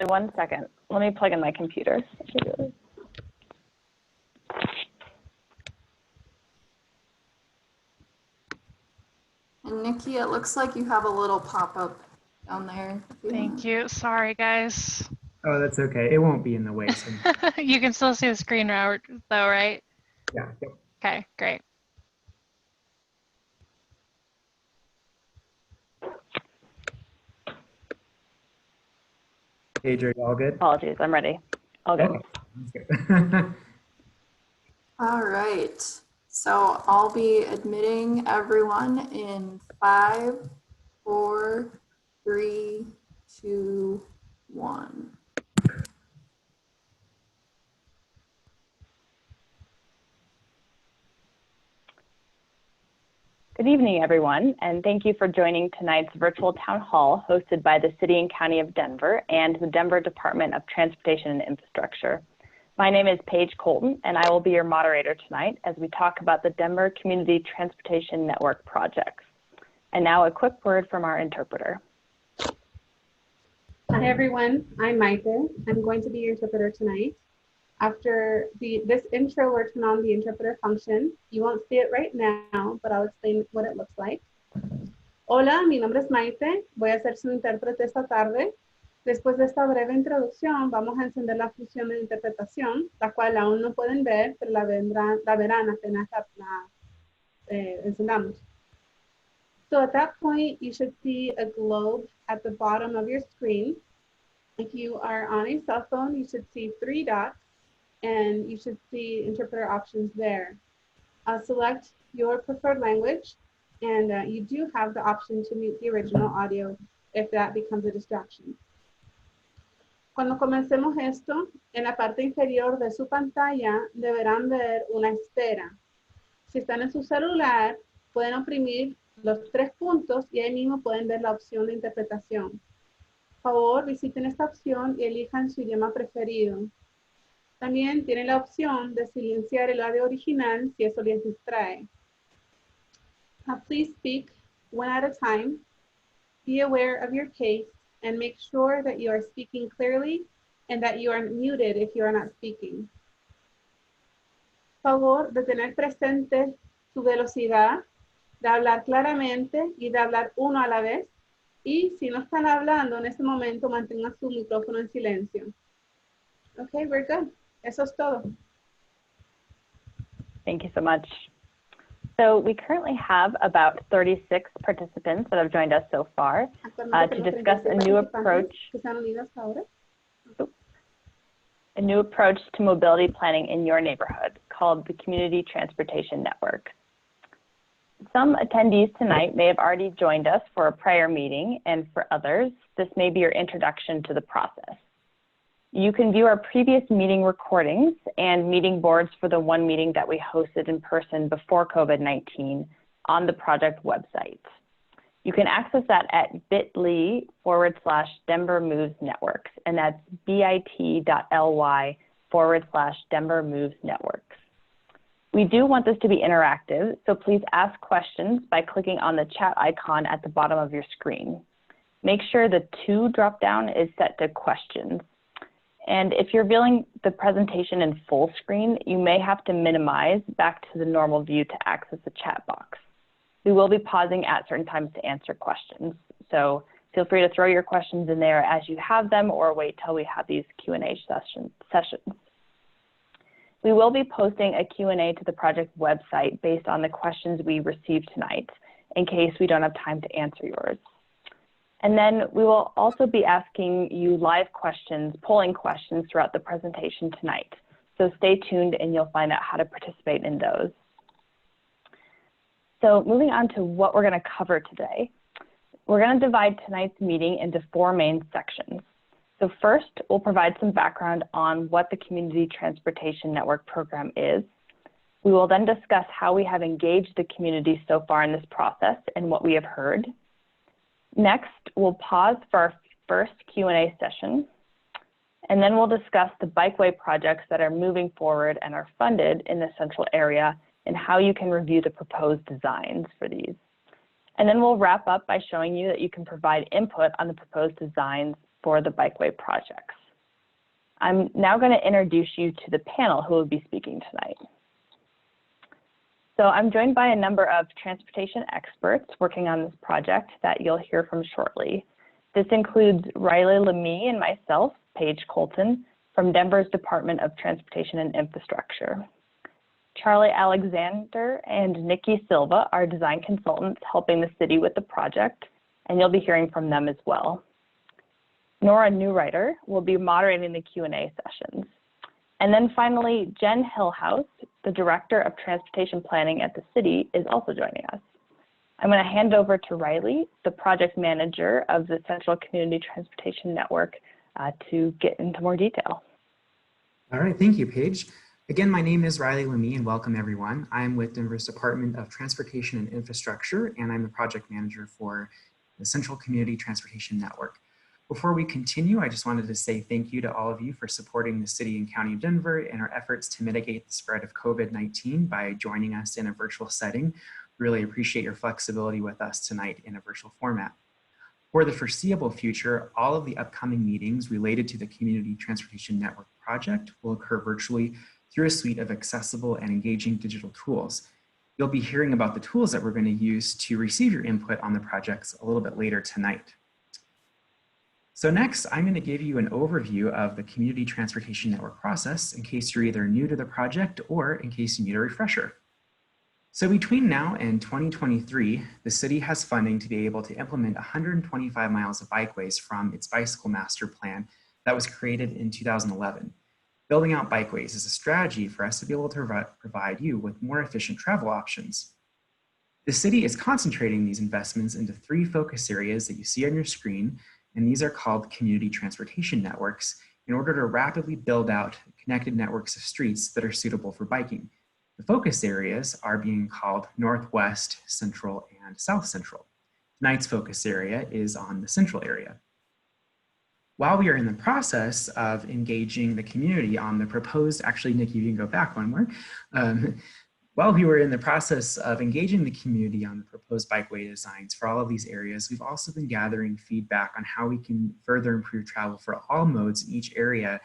1 second. Let me plug in my computer. And Nikki, it looks like you have a little pop-up down there. Thank you. Sorry, guys. Oh, that's okay. It won't be in the way. So. You can still see the screen though, right? Yeah. Yep. Okay, great. Adrian, all good? Apologies, I'm ready. All good. Okay. That's good. All right. So I'll be admitting everyone in 5, 4, 3, 2, 1. Good evening, everyone, and thank you for joining tonight's virtual town hall hosted by the City and County of Denver and the Denver Department of Transportation and Infrastructure. My name is Paige Colton, and I will be your moderator tonight as we talk about the Denver Community Transportation Network projects. And now a quick word from our interpreter. Hi, everyone. I'm Maite. I'm going to be your interpreter tonight. After this intro, we'll turn on the interpreter function. You won't see it right now, but I'll explain what it looks like. Hola, mi nombre es Maite. Voy a ser su intérprete esta tarde. Después de esta breve introducción, vamos a encender la función de interpretación, la cual aún no pueden ver, pero la verán apenas la encendamos. So at that point, you should see a globe at the bottom of your screen. If you are on a cell phone, you should see 3 dots, and you should see interpreter options there. Select your preferred language, and you do have the option to mute the original audio if that becomes a distraction. Cuando comencemos esto, en la parte inferior de su pantalla deberán ver una esfera. Si están en su celular, pueden oprimir los 3 puntos y ahí mismo pueden ver la opción de interpretación. Por favor, visiten esta opción y elijan su idioma preferido. También tienen la opción de silenciar el audio original si eso les distrae. Please speak one at a time. Be aware of your case and make sure that you are speaking clearly and that you are muted if you are not speaking. Por favor, de tener presente su velocidad, de hablar claramente y de hablar uno a la vez. Y si no están hablando en ese momento, mantengan su micrófono en silencio. Okay, we're good. Eso es todo. Thank you so much. So we currently have about 36 participants that have joined us so far to discuss a new approach to mobility planning in your neighborhood called the Community Transportation Network. Some attendees tonight may have already joined us for a prior meeting, and for others, this may be your introduction to the process. You can view our previous meeting recordings and meeting boards for the one meeting that we hosted in person before COVID-19 on the project website. You can access that at bit.ly/Denver Moves Networks, and that's bit.ly/Denver Moves Networks. We do want this to be interactive, so please ask questions by clicking on the chat icon at the bottom of your screen. Make sure the To dropdown is set to questions. And if you're viewing the presentation in full screen, you may have to minimize back to the normal view to access the chat box. We will be pausing at certain times to answer questions, so feel free to throw your questions in there as you have them or wait till we have these Q&A sessions. We will be posting a Q&A to the project website based on the questions we received tonight in case we don't have time to answer yours. And then we will also be asking you live questions, polling questions throughout the presentation tonight. So stay tuned and you'll find out how to participate in those. So moving on to what we're going to cover today. We're going to divide tonight's meeting into 4 main sections. So first, we'll provide some background on what the Community Transportation Network program is. We will then discuss how we have engaged the community so far in this process and what we have heard. Next, we'll pause for our first Q&A session, and then we'll discuss the bikeway projects that are moving forward and are funded in the central area and how you can review the proposed designs for these. And then we'll wrap up by showing you that you can provide input on the proposed designs for the Bikeway projects. I'm now going to introduce you to the panel who will be speaking tonight. So I'm joined by a number of transportation experts working on this project that you'll hear from shortly. This includes Riley Lemie and myself, Paige Colton, from Denver's Department of Transportation and Infrastructure. Charlie Alexander and Nikki Silva are design consultants helping the city with the project, and you'll be hearing from them as well. Nora Newrider will be moderating the Q&A sessions. And then finally, Jen Hillhouse, the Director of Transportation Planning at the city, is also joining us. I'm going to hand over to Riley, the project manager of the Central Community Transportation Network, to get into more detail. All right, thank you, Paige. Again, my name is Riley Lemie and welcome everyone. I'm with Denver's Department of Transportation and Infrastructure, and I'm the project manager for the Central Community Transportation Network. Before we continue, I just wanted to say thank you to all of you for supporting the City and County of Denver in our efforts to mitigate the spread of COVID-19 by joining us in a virtual setting. Really appreciate your flexibility with us tonight in a virtual format. For the foreseeable future, all of the upcoming meetings related to the Community Transportation Network project will occur virtually through a suite of accessible and engaging digital tools. You'll be hearing about the tools that we're going to use to receive your input on the projects a little bit later tonight. So next, I'm going to give you an overview of the Community Transportation Network process in case you're either new to the project or in case you need a refresher. So between now and 2023, the city has funding to be able to implement 125 miles of bikeways from its bicycle master plan that was created in 2011. Building out bikeways is a strategy for us to be able to provide you with more efficient travel options. The city is concentrating these investments into 3 focus areas that you see on your screen, and these are called community transportation networks in order to rapidly build out connected networks of streets that are suitable for biking. The focus areas are being called Northwest, Central, and South Central. Tonight's focus area is on the Central area. While we are in the process of engaging the community on the proposed, actually, Nikki, you can go back one more. While we were in the process of engaging the community on the proposed bikeway designs for all of these areas, we've also been gathering feedback on how we can further improve travel for all modes in each area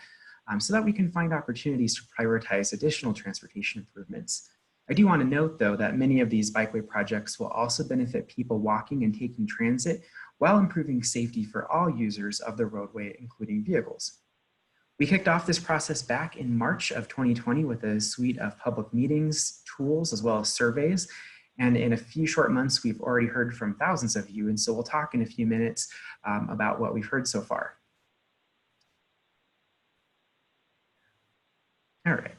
so that we can find opportunities to prioritize additional transportation improvements. I do want to note, though, that many of these bikeway projects will also benefit people walking and taking transit while improving safety for all users of the roadway, including vehicles. We kicked off this process back in March of 2020 with a suite of public meetings, tools, as well as surveys. And in a few short months, we've already heard from thousands of you. And so we'll talk in a few minutes about what we've heard so far. All right.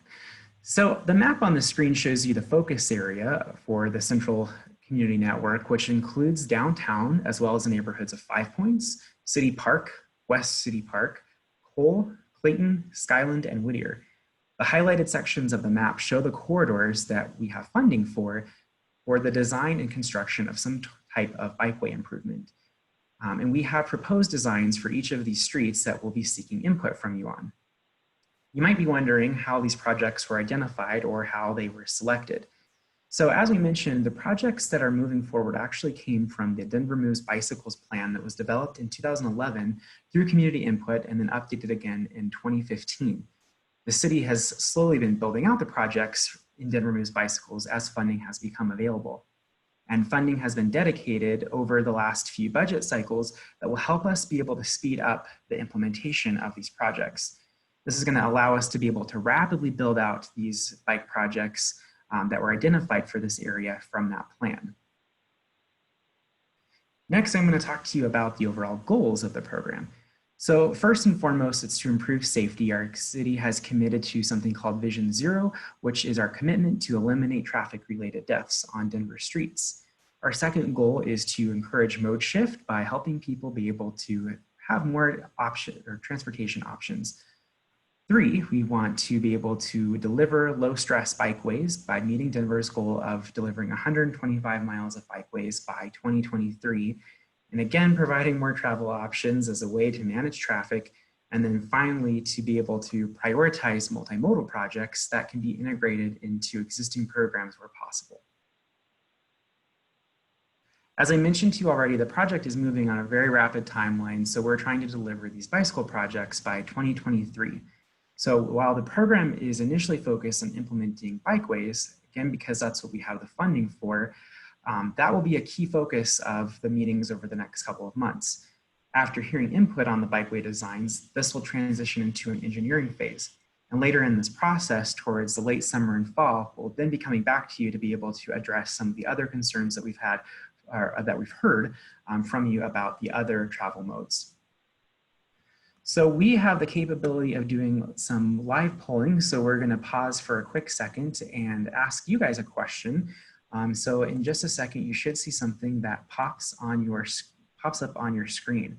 So the map on the screen shows you the focus area for the Central Community Network, which includes downtown as well as the neighborhoods of 5 Points, City Park, West City Park, Cole, Clayton, Skyland, and Whittier. The highlighted sections of the map show the corridors that we have funding for the design and construction of some type of bikeway improvement. And we have proposed designs for each of these streets that we'll be seeking input from you on. You might be wondering how these projects were identified or how they were selected. So as we mentioned, the projects that are moving forward actually came from the Denver Moves Bicycles plan that was developed in 2011 through community input and then updated again in 2015. The city has slowly been building out the projects in Denver Moves Bicycles as funding has become available. And funding has been dedicated over the last few budget cycles that will help us be able to speed up the implementation of these projects. This is going to allow us to be able to rapidly build out these bike projects that were identified for this area from that plan. Next, I'm going to talk to you about the overall goals of the program. So first and foremost, it's to improve safety. Our city has committed to something called Vision Zero, which is our commitment to eliminate traffic-related deaths on Denver streets. Our second goal is to encourage mode shift by helping people be able to have more transportation options. 3, we want to be able to deliver low-stress bikeways by meeting Denver's goal of delivering 125 miles of bikeways by 2023, and again, providing more travel options as a way to manage traffic, and then finally, to be able to prioritize multimodal projects that can be integrated into existing programs where possible. As I mentioned to you already, the project is moving on a very rapid timeline, so we're trying to deliver these bicycle projects by 2023. So while the program is initially focused on implementing bikeways, again, because that's what we have the funding for, that will be a key focus of the meetings over the next couple of months. After hearing input on the bikeway designs, this will transition into an engineering phase. And later in this process, towards the late summer and fall, we'll then be coming back to you to be able to address some of the other concerns that we've had, or that we've heard from you about the other travel modes. So we have the capability of doing some live polling. So we're going to pause for a quick second and ask you guys a question. So in just a second, you should see something that pops up on your screen.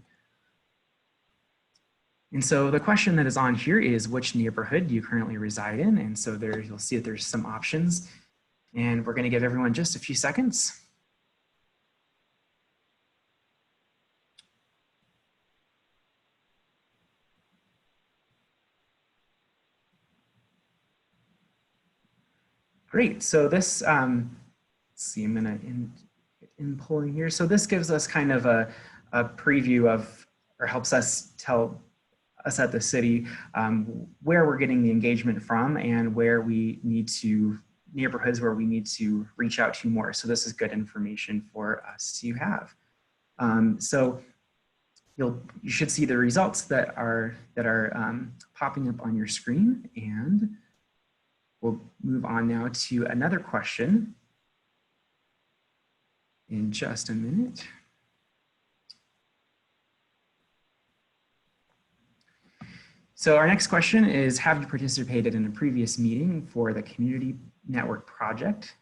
And so the question that is on here is, which neighborhood do you currently reside in? And so there you'll see that there's some options. And we're going to give everyone just a few seconds. Great, so this, let's see, I'm gonna in polling here. So this gives us kind of a preview of, or helps us tell us at the city where we're getting the engagement from and where we need to, neighborhoods where we need to reach out to more. So this is good information for us to have. So you should see the results that are popping up on your screen, and we'll move on now to another question in just a minute. So our next question is, have you participated in a previous meeting for the Community Network Project?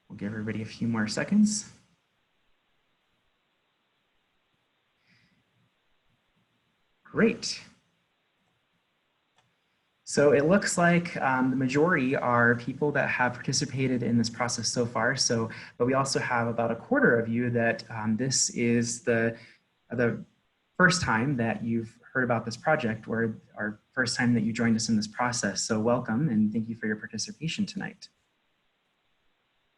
We'll give everybody a few more seconds. Great. So it looks like the majority are people that have participated in this process so far. So, but we also have about a quarter of you that this is the first time that you've heard about this project, or our first time that you joined us in this process. So welcome, and thank you for your participation tonight.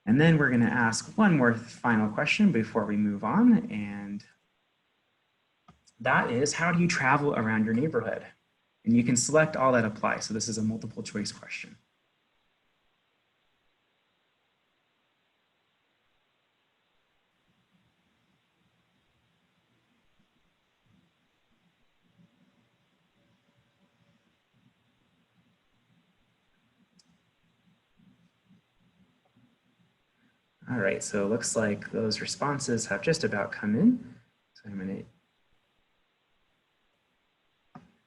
And then we're going to ask one more final question before we move on, and that is, how do you travel around your neighborhood? And you can select all that apply. So this is a multiple choice question. All right, so it looks like those responses have just about come in. So I'm going to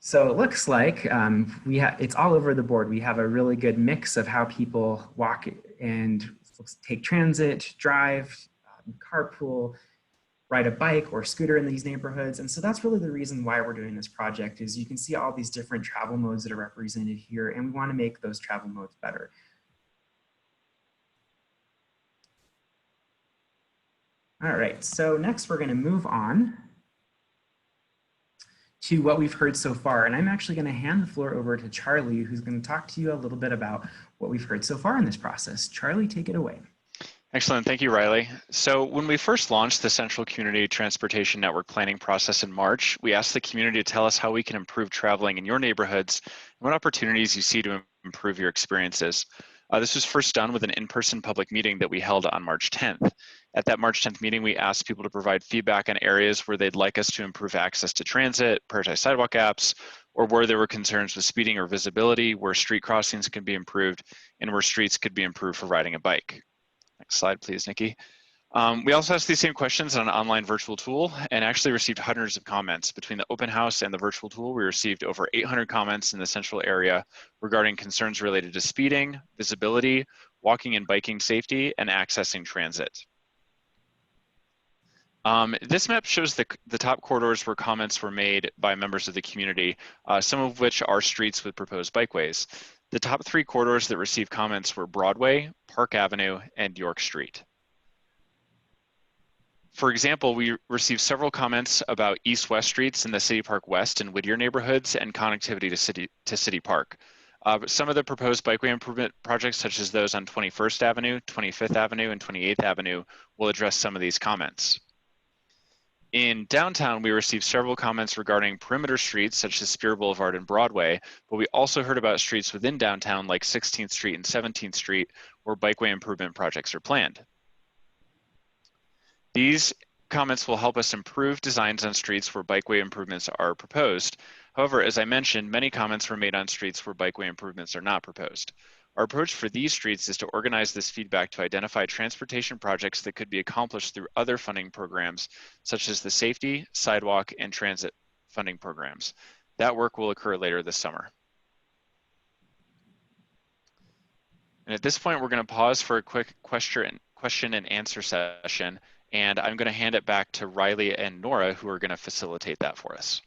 So it looks like it's all over the board. We have a really good mix of how people walk and take transit, drive, carpool, ride a bike or scooter in these neighborhoods. And so that's really the reason why we're doing this project, is you can see all these different travel modes that are represented here, and we want to make those travel modes better. All right, so next we're going to move on to what we've heard so far. And I'm actually going to hand the floor over to Charlie, who's going to talk to you a little bit about what we've heard so far in this process. Charlie, take it away. Excellent, thank you, Riley. So when we first launched the Central Community Transportation Network planning process in March, we asked the community to tell us how we can improve traveling in your neighborhoods and what opportunities you see to improve your experiences. This was first done with an in-person public meeting that we held on March 10th. At that March 10th meeting, we asked people to provide feedback on areas where they'd like us to improve access to transit, prioritize sidewalk apps, or where there were concerns with speeding or visibility, where street crossings could be improved, and where streets could be improved for riding a bike. Next slide, please, Nikki. We also asked these same questions on an online virtual tool and actually received hundreds of comments. Between the open house and the virtual tool, we received over 800 comments in the central area regarding concerns related to speeding, visibility, walking and biking safety, and accessing transit. This map shows the top corridors where comments were made by members of the community, some of which are streets with proposed bikeways. The top 3 corridors that received comments were Broadway, Park Avenue, and York Street. For example, we received several comments about east-west streets in the City Park West and Whittier neighborhoods and connectivity to City Park. Some of the proposed bikeway improvement projects, such as those on 21st Avenue, 25th Avenue, and 28th Avenue, will address some of these comments. In downtown, we received several comments regarding perimeter streets such as Spear Boulevard and Broadway, but we also heard about streets within downtown like 16th Street and 17th Street where bikeway improvement projects are planned. These comments will help us improve designs on streets where bikeway improvements are proposed. However, as I mentioned, many comments were made on streets where bikeway improvements are not proposed. Our approach for these streets is to organize this feedback to identify transportation projects that could be accomplished through other funding programs, such as the safety, sidewalk, and transit funding programs. That work will occur later this summer. And at this point, we're going to pause for a quick question and answer session, and I'm going to hand it back to Riley and Nora, who are going to facilitate that for us.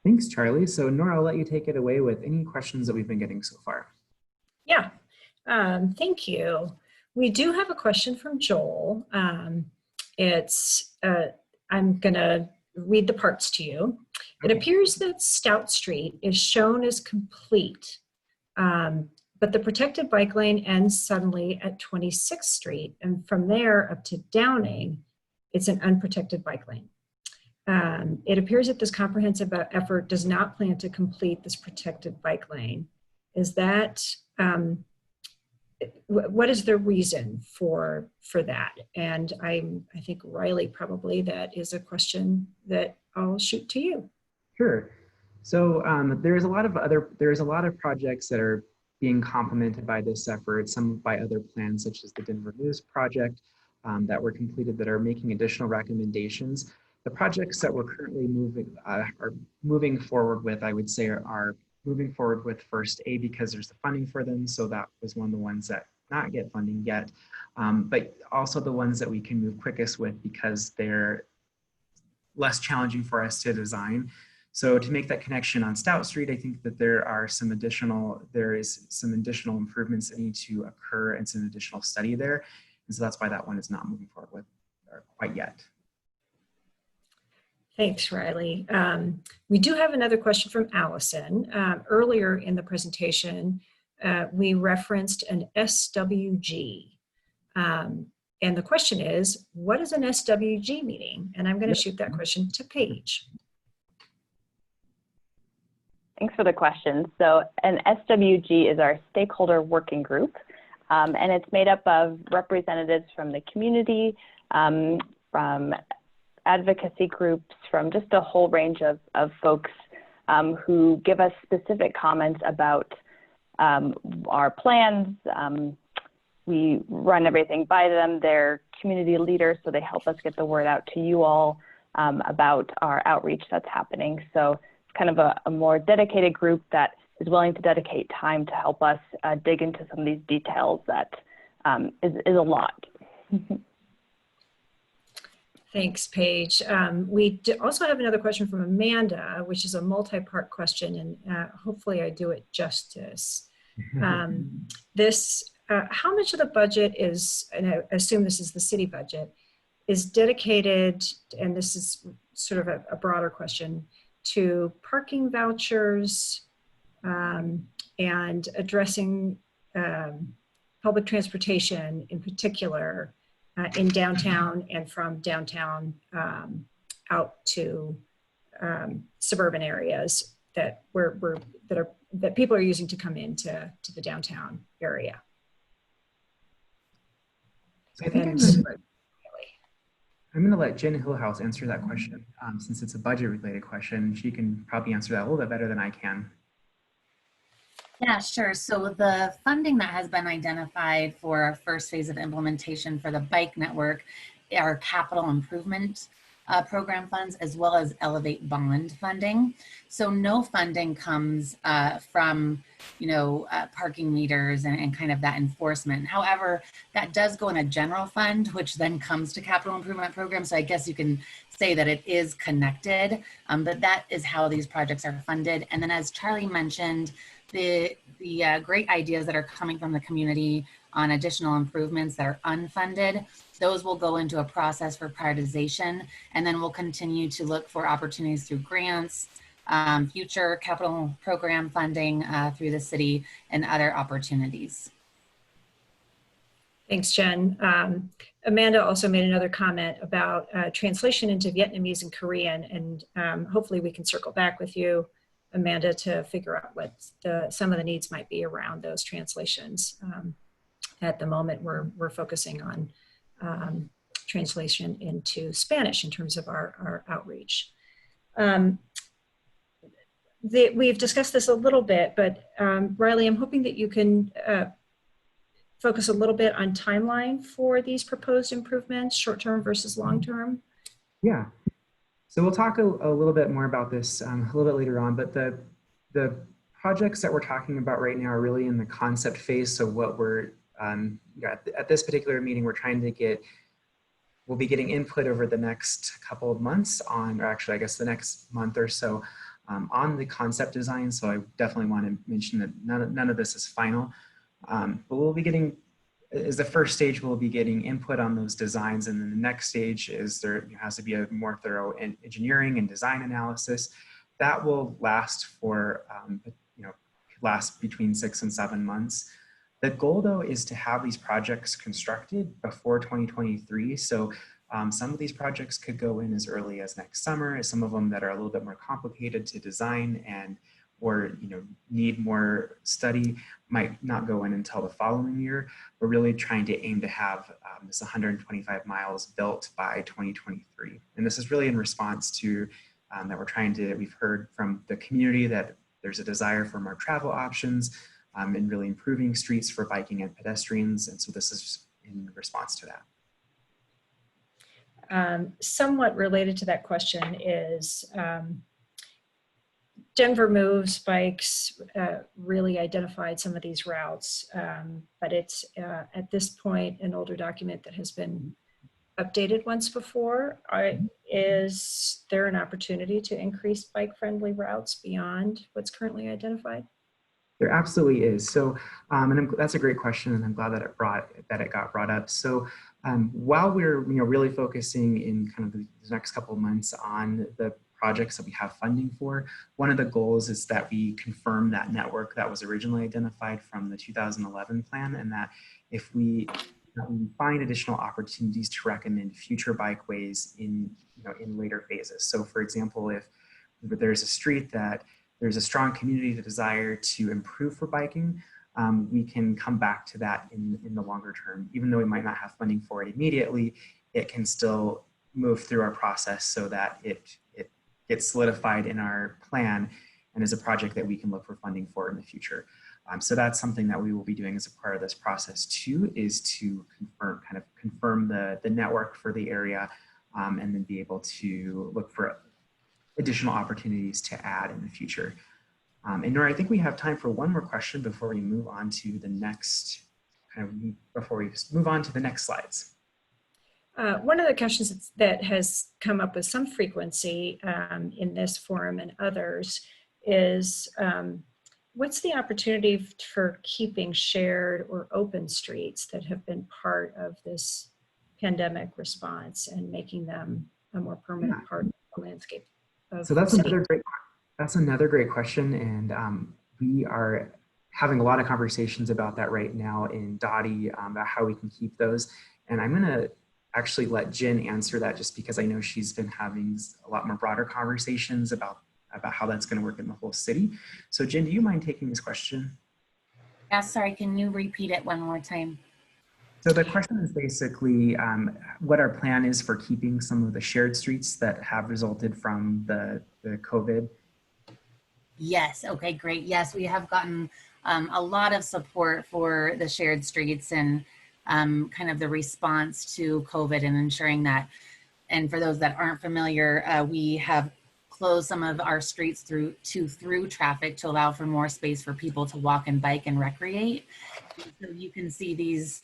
Thanks, Charlie. So Nora, I'll let you take it away with any questions that we've been getting so far. Yeah, thank you. We do have a question from Joel. I'm gonna read the parts to you. It appears that Stout Street is shown as complete, but the protected bike lane ends suddenly at 26th Street, and from there up to Downing, it's an unprotected bike lane. It appears that this comprehensive effort does not plan to complete this protected bike lane. Is that, what is the reason for that? And I think Riley, probably that is a question that I'll shoot to you. Sure. So there's a lot of projects that are being complemented by this effort, some by other plans such as the Denver News project that were completed that are making additional recommendations. The projects that we're currently moving forward with, I would say, are moving forward with first A because there's the funding for them. So that was one of the ones that not get funding yet, but also the ones that we can move quickest with because they're less challenging for us to design. So to make that connection on Stout Street, I think that there is some additional improvements that need to occur and some additional study there. And so that's why that one is not moving forward with quite yet. Thanks, Riley. We do have another question from Allison. Earlier in the presentation, we referenced an SWG. And the question is, what is an SWG meeting? And I'm going to shoot that question to Paige. Thanks for the question. So an SWG is our stakeholder working group, and it's made up of representatives from the community, from advocacy groups, from just a whole range of folks who give us specific comments about our plans. We run everything by them. They're community leaders, so they help us get the word out to you all about our outreach that's happening. So it's kind of a more dedicated group that is willing to dedicate time to help us dig into some of these details that is a lot. Thanks, Paige. We also have another question from Amanda, which is a multi-part question, and hopefully I do it justice. How much of the budget is, and I assume this is the city budget, is dedicated, and this is sort of a broader question, to parking vouchers and addressing public transportation in particular in downtown and from downtown out to suburban areas that that people are using to come into the downtown area. So I think I'm going to let Jen Hillhouse answer that question since it's a budget related question. She can probably answer that a little bit better than I can. Yeah, sure. So the funding that has been identified for our first phase of implementation for the bike network are capital improvement program funds, as well as Elevate bond funding. So no funding comes from, parking meters and kind of that enforcement. However, that does go in a general fund, which then comes to capital improvement program. So I guess you can say that it is connected, but that is how these projects are funded. And then as Charlie mentioned, the great ideas that are coming from the community on additional improvements that are unfunded, those will go into a process for prioritization, and then we'll continue to look for opportunities through grants, future capital program funding through the city and other opportunities. Thanks, Jen. Amanda also made another comment about translation into Vietnamese and Korean, and hopefully we can circle back with you, Amanda, to figure out what some of the needs might be around those translations. At the moment, we're focusing on translation into Spanish in terms of our outreach. We've discussed this a little bit, but Riley, I'm hoping that you can focus a little bit on timeline for these proposed improvements, short-term versus long-term. Yeah, so we'll talk a little bit more about this a little bit later on, but the projects that we're talking about right now are really in the concept phase. So what we're, at this particular meeting, we're trying to we'll be getting input over the next couple of months on, or actually I guess the next month or so, on the concept design. So I definitely want to mention that none of this is final. But we'll be getting, as the first stage, we'll be getting input on those designs, and then the next stage is there has to be a more thorough engineering and design analysis. That will last for, last between 6 and 7 months. The goal, though, is to have these projects constructed before 2023. So some of these projects could go in as early as next summer. Some of them that are a little bit more complicated to design or need more study might not go in until the following year. We're really trying to aim to have this 125 miles built by 2023. And this is really in response to that we've heard from the community that there's a desire for more travel options and really improving streets for biking and pedestrians. And so this is in response to that. Somewhat related to that question is, Denver Moves Bikes really identified some of these routes, but it's at this point an older document that has been updated once before. Is there an opportunity to increase bike-friendly routes beyond what's currently identified? There absolutely is. So, and that's a great question, and I'm glad that it got brought up. So, while we're really focusing in kind of the next couple of months on the projects that we have funding for, one of the goals is that we confirm that network that was originally identified from the 2011 plan, and that if we find additional opportunities to recommend future bikeways in later phases. So, for example, if there's a street that there's a strong community desire to improve for biking, we can come back to that in the longer term. Even though we might not have funding for it immediately, it can still move through our process so that it gets solidified in our plan and is a project that we can look for funding for in the future. So that's something that we will be doing as a part of this process too, is to confirm the network for the area, and then be able to look for additional opportunities to add in the future. And Nora, I think we have time for one more question before we move on to the next, move on to the next slides. One of the questions that has come up with some frequency in this forum and others is, what's the opportunity for keeping shared or open streets that have been part of this pandemic response and making them a more permanent part of the landscape? So that's another great question, and we are having a lot of conversations about that right now in Dottie, about how we can keep those. And I'm gonna actually let Jen answer that, just because I know she's been having a lot more broader conversations about how that's going to work in the whole city. So Jen, do you mind taking this question? Yeah, sorry, can you repeat it one more time? So the question is basically what our plan is for keeping some of the shared streets that have resulted from the COVID. Yes, okay, great. Yes, we have gotten a lot of support for the shared streets and kind of the response to COVID and ensuring that, and for those that aren't familiar, we have closed some of our streets through traffic to allow for more space for people to walk and bike and recreate. So you can see these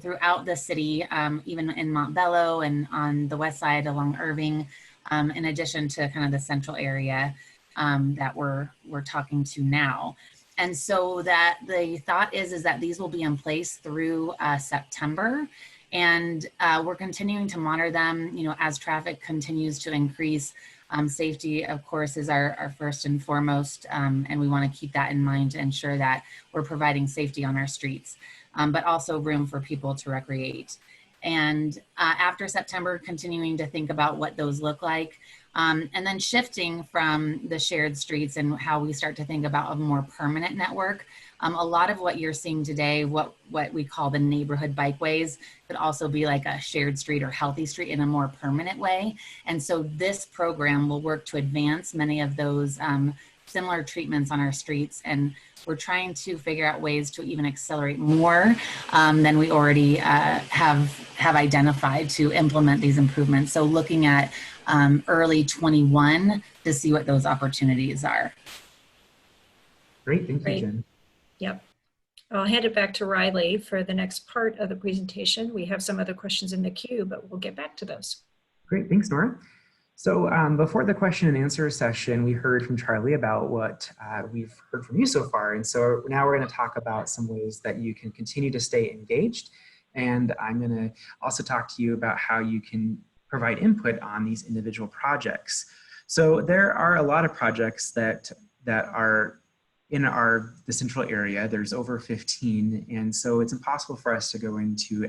throughout the city, even in Montbello and on the west side along Irving, in addition to kind of the central area that we're talking to now. And so that the thought is that these will be in place through September. And we're continuing to monitor them, as traffic continues to increase. Safety, of course, is our first and foremost, and we want to keep that in mind to ensure that we're providing safety on our streets, but also room for people to recreate. And after September, continuing to think about what those look like, and then shifting from the shared streets and how we start to think about a more permanent network. A lot of what you're seeing today, what we call the neighborhood bikeways, could also be like a shared street or healthy street in a more permanent way. And so this program will work to advance many of those similar treatments on our streets. And we're trying to figure out ways to even accelerate more than we already have identified to implement these improvements. So looking at early 21 to see what those opportunities are. Great, thank you, Great. Jen. Yep. I'll hand it back to Riley for the next part of the presentation. We have some other questions in the queue, but we'll get back to those. Great, thanks, Nora. So before the question and answer session, we heard from Charlie about what we've heard from you so far. And so now we're going to talk about some ways that you can continue to stay engaged. And I'm going to also talk to you about how you can provide input on these individual projects. So there are a lot of projects that are in the central area. There's over 15. And so it's impossible for us to go into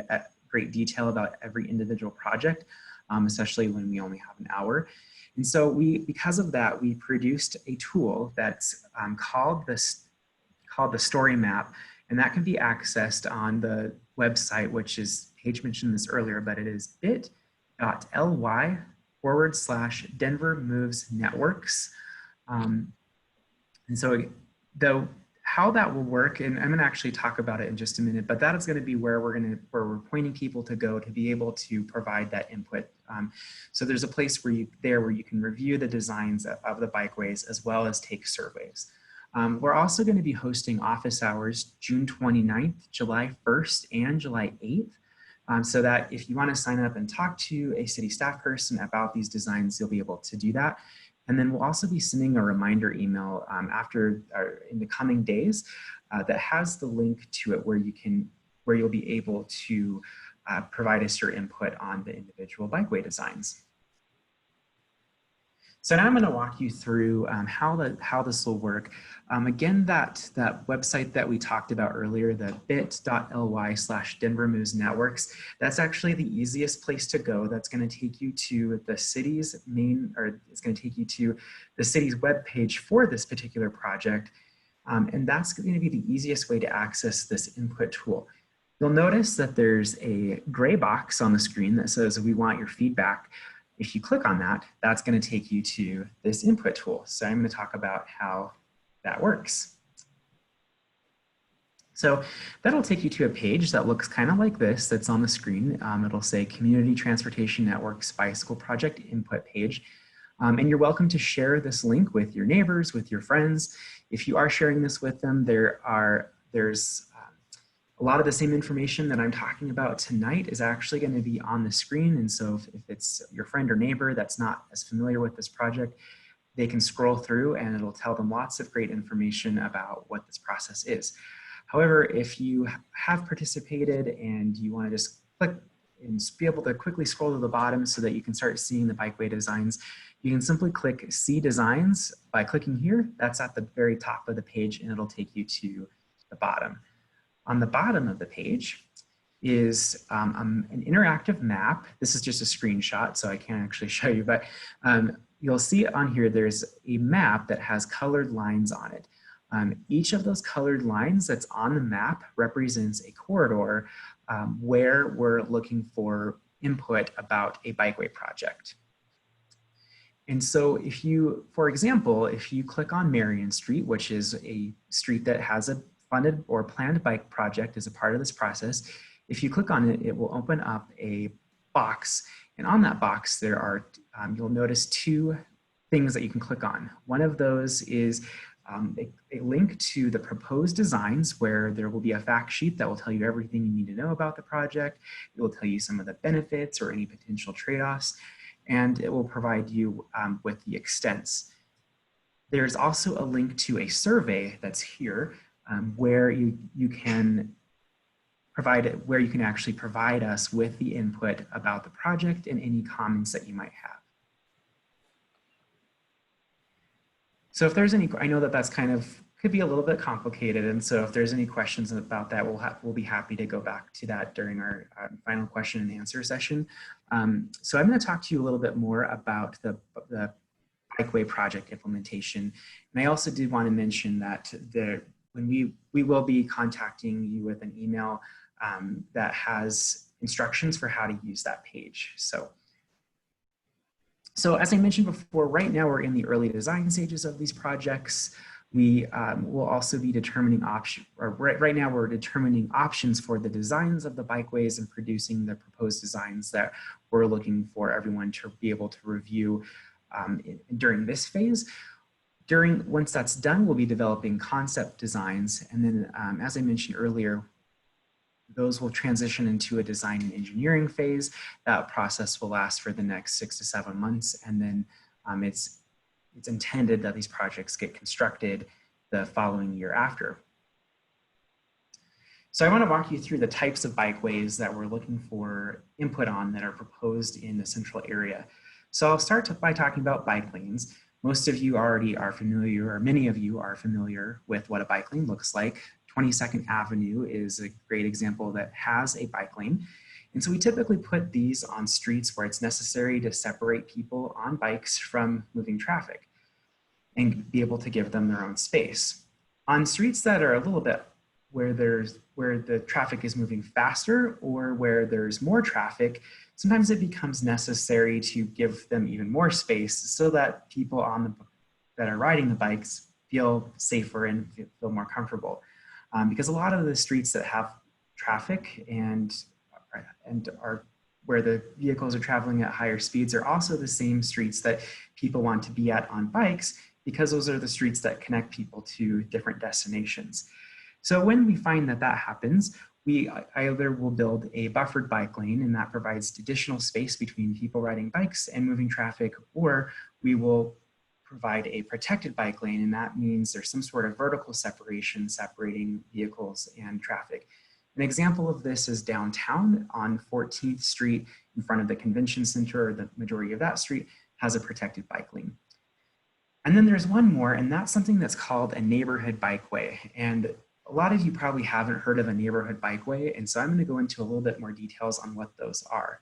great detail about every individual project, especially when we only have an hour. And so because of that, we produced a tool that's called the story map, and that can be accessed on the website, which is, Paige mentioned this earlier, but it is bit.ly/Denver Moves Networks. And so how that will work, and I'm going to actually talk about it in just a minute, but that is going to be where we're pointing people to go to be able to provide that input. So there's a place where you can review the designs of the bikeways as well as take surveys. We're also going to be hosting office hours June 29th, July 1st, and July 8th. So that if you want to sign up and talk to a city staff person about these designs, you'll be able to do that. And then we'll also be sending a reminder email in the coming days that has the link to it where you'll be able to provide us your input on the individual bikeway designs. So now I'm going to walk you through how this will work. Again, that website that we talked about earlier, the bit.ly/Denver Moves Networks, that's actually the easiest place to go. That's going to take you to the city's it's going to take you to the city's webpage for this particular project. And that's going to be the easiest way to access this input tool. You'll notice that there's a gray box on the screen that says, "We want your feedback." If you click on that, that's going to take you to this input tool. So I'm going to talk about how that works. So that'll take you to a page that looks kind of like this that's on the screen. It'll say Community Transportation Networks Bicycle Project Input Page. And you're welcome to share this link with your neighbors, with your friends. If you are sharing this with them, there's a lot of the same information that I'm talking about tonight is actually going to be on the screen. And so if it's your friend or neighbor that's not as familiar with this project, they can scroll through and it'll tell them lots of great information about what this process is. However, if you have participated and you want to just click and be able to quickly scroll to the bottom so that you can start seeing the bikeway designs, you can simply click See Designs by clicking here. That's at the very top of the page and it'll take you to the bottom. On the bottom of the page is an interactive map. This is just a screenshot, so I can't actually show you, but you'll see on here there's a map that has colored lines on it. Each of those colored lines that's on the map represents a corridor where we're looking for input about a bikeway project. And so if you, for example, if you click on Marion Street, which is a street that has a funded or planned bike project as a part of this process, if you click on it, it will open up a box. And on that box, there are, you'll notice two things that you can click on. One of those is a link to the proposed designs where there will be a fact sheet that will tell you everything you need to know about the project. It will tell you some of the benefits or any potential trade-offs, and it will provide you with the extents. There's also a link to a survey that's here where you can where you can actually provide us with the input about the project and any comments that you might have. So if there's any, I know that that's kind of, could be a little bit complicated. And so if there's any questions about that, we'll be happy to go back to that during our final question and answer session. So I'm going to talk to you a little bit more about the BIKEWAY project implementation. And I also did want to mention that when we will be contacting you with an email that has instructions for how to use that page. So as I mentioned before, right now we're in the early design stages of these projects. We will also be determining right now we're determining options for the designs of the bikeways and producing the proposed designs that we're looking for everyone to be able to review during this phase. Once that's done, we'll be developing concept designs. And then as I mentioned earlier, those will transition into a design and engineering phase. That process will last for the next 6 to 7 months. And then it's intended that these projects get constructed the following year after. So I want to walk you through the types of bikeways that we're looking for input on that are proposed in the central area. So I'll start by talking about bike lanes. Most of you already are familiar, or many of you are familiar with what a bike lane looks like. 22nd Avenue is a great example that has a bike lane. And so we typically put these on streets where it's necessary to separate people on bikes from moving traffic and be able to give them their own space. On streets that are a little bit where the traffic is moving faster or where there's more traffic, sometimes it becomes necessary to give them even more space so that people that are riding the bikes feel safer and feel more comfortable. Because a lot of the streets that have traffic and are where the vehicles are traveling at higher speeds are also the same streets that people want to be at on bikes, because those are the streets that connect people to different destinations. So when we find that that happens, we either will build a buffered bike lane, and that provides additional space between people riding bikes and moving traffic, or we will provide a protected bike lane, and that means there's some sort of vertical separation separating vehicles and traffic. An example of this is downtown on 14th Street in front of the convention center, or the majority of that street has a protected bike lane. And then there's one more, and that's something that's called a neighborhood bikeway. And a lot of you probably haven't heard of a neighborhood bikeway, and so I'm going to go into a little bit more details on what those are.